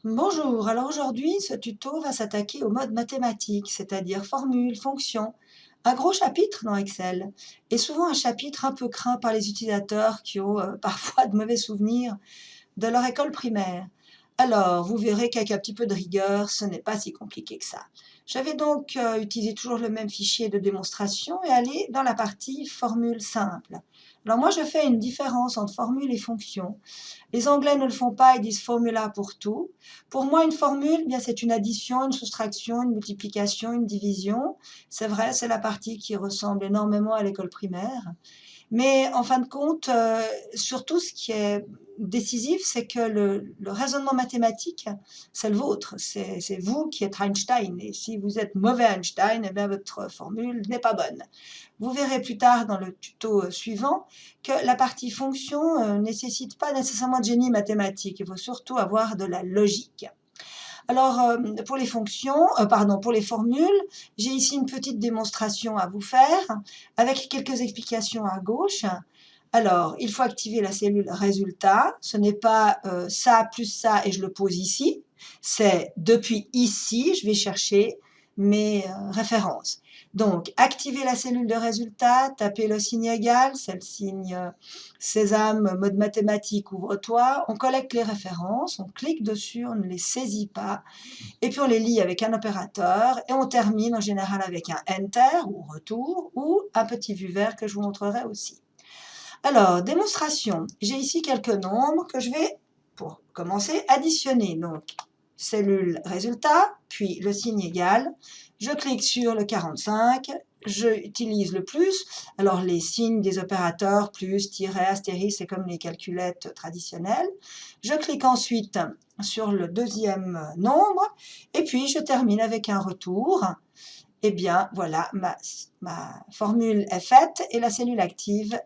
Bonjour, alors aujourd'hui, ce tuto va s'attaquer au mode mathématique, c'est-à-dire formules, fonctions. Un gros chapitre dans Excel, et souvent un chapitre un peu craint par les utilisateurs qui ont parfois de mauvais souvenirs de leur école primaire. Alors, vous verrez qu'avec un petit peu de rigueur, ce n'est pas si compliqué que ça. Je vais donc utiliser toujours le même fichier de démonstration et aller dans la partie formule simple. Alors moi, je fais une différence entre formule et fonction. Les Anglais ne le font pas, ils disent formula pour tout. Pour moi, une formule, eh bien, c'est une addition, une soustraction, une multiplication, une division. C'est vrai, c'est la partie qui ressemble énormément à l'école primaire. Mais en fin de compte, surtout ce qui est décisif, c'est que le raisonnement mathématique, c'est le vôtre. C'est vous qui êtes Einstein. Et si vous êtes mauvais Einstein, eh bien, votre formule n'est pas bonne. Vous verrez plus tard dans le tuto suivant que la partie fonction ne nécessite pas nécessairement de génie mathématique. Il faut surtout avoir de la logique. Alors, pour les fonctions, pardon, pour les formules, j'ai ici une petite démonstration à vous faire avec quelques explications à gauche. Alors, il faut activer la cellule résultat. Ce n'est pas ça plus ça et je le pose ici. C'est depuis ici, je vais chercher mes références. Donc, activer la cellule de résultat, taper le signe égal, c'est le signe sésame, mode mathématique, ouvre-toi. On collecte les références, on clique dessus, on ne les saisit pas, et puis on les lit avec un opérateur, et on termine en général avec un Enter ou retour, ou un petit vu vert que je vous montrerai aussi. Alors, démonstration. J'ai ici quelques nombres que je vais, pour commencer, additionner. Donc, cellule résultat, puis le signe égal. Je clique sur le 45, j'utilise le plus. Alors, les signes des opérateurs, plus, tiret, astérisque, c'est comme les calculettes traditionnelles. Je clique ensuite sur le deuxième nombre, et puis je termine avec un retour. Eh bien, voilà, ma formule est faite et la cellule active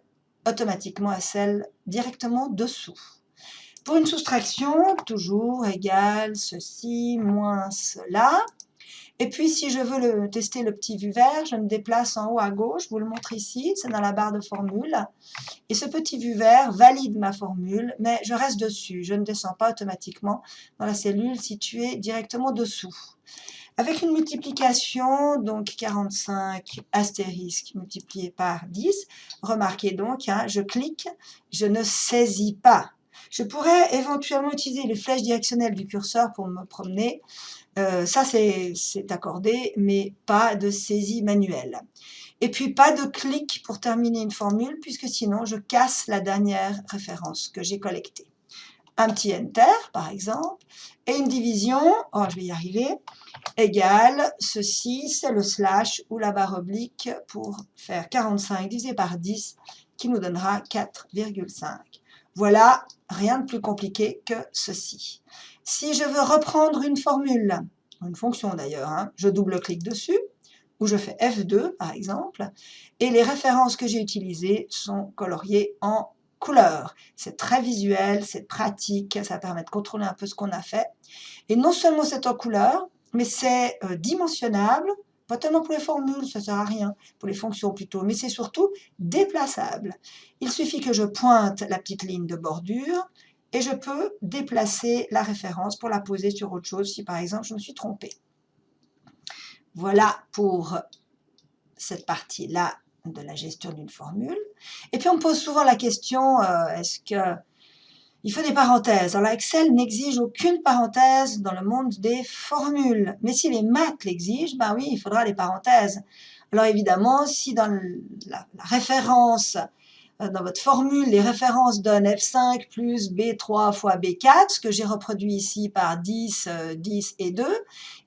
automatiquement à celle directement dessous. Pour une soustraction, toujours égal ceci moins cela. Et puis, si je veux tester le petit vu vert, je me déplace en haut à gauche, je vous le montre ici, c'est dans la barre de formule. Et ce petit vu vert valide ma formule, mais je reste dessus, je ne descends pas automatiquement dans la cellule située directement dessous. Avec une multiplication, donc 45 astérisque multiplié par 10, remarquez donc, hein, je clique, je ne saisis pas. Je pourrais éventuellement utiliser les flèches directionnelles du curseur pour me promener. Ça, c'est accordé, mais pas de saisie manuelle. Et puis, pas de clic pour terminer une formule, puisque sinon, je casse la dernière référence que j'ai collectée. Un petit Enter, par exemple, et une division, oh, je vais y arriver, égale, ceci, c'est le slash ou la barre oblique pour faire 45 divisé par 10, qui nous donnera 4,5. Voilà, rien de plus compliqué que ceci. Si je veux reprendre une formule, une fonction d'ailleurs, hein, je double-clique dessus, ou je fais F2 par exemple, et les références que j'ai utilisées sont coloriées en couleur. C'est très visuel, c'est pratique, ça permet de contrôler un peu ce qu'on a fait. Et non seulement c'est en couleur, mais c'est dimensionnable, pas tellement pour les formules, ça ne sert à rien, pour les fonctions plutôt, mais c'est surtout déplaçable. Il suffit que je pointe la petite ligne de bordure et je peux déplacer la référence pour la poser sur autre chose si par exemple je me suis trompée. Voilà pour cette partie-là de la gestion d'une formule. Et puis on me pose souvent la question, est-ce que il faut des parenthèses. Alors Excel n'exige aucune parenthèse dans le monde des formules. Mais si les maths l'exigent, ben oui, il faudra des parenthèses. Alors évidemment, si dans la référence, dans votre formule, les références donnent F5 plus B3 fois B4, ce que j'ai reproduit ici par 10, 10 et 2,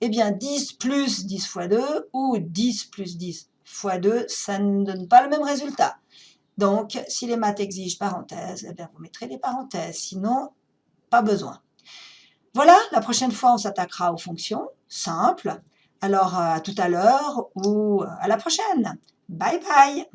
eh bien 10 plus 10 fois 2 ou 10 plus 10 fois 2, ça ne donne pas le même résultat. Donc, si les maths exigent parenthèses, eh bien, vous mettrez des parenthèses, sinon, pas besoin. Voilà, la prochaine fois, on s'attaquera aux fonctions simples. Alors, à tout à l'heure ou à la prochaine. Bye bye!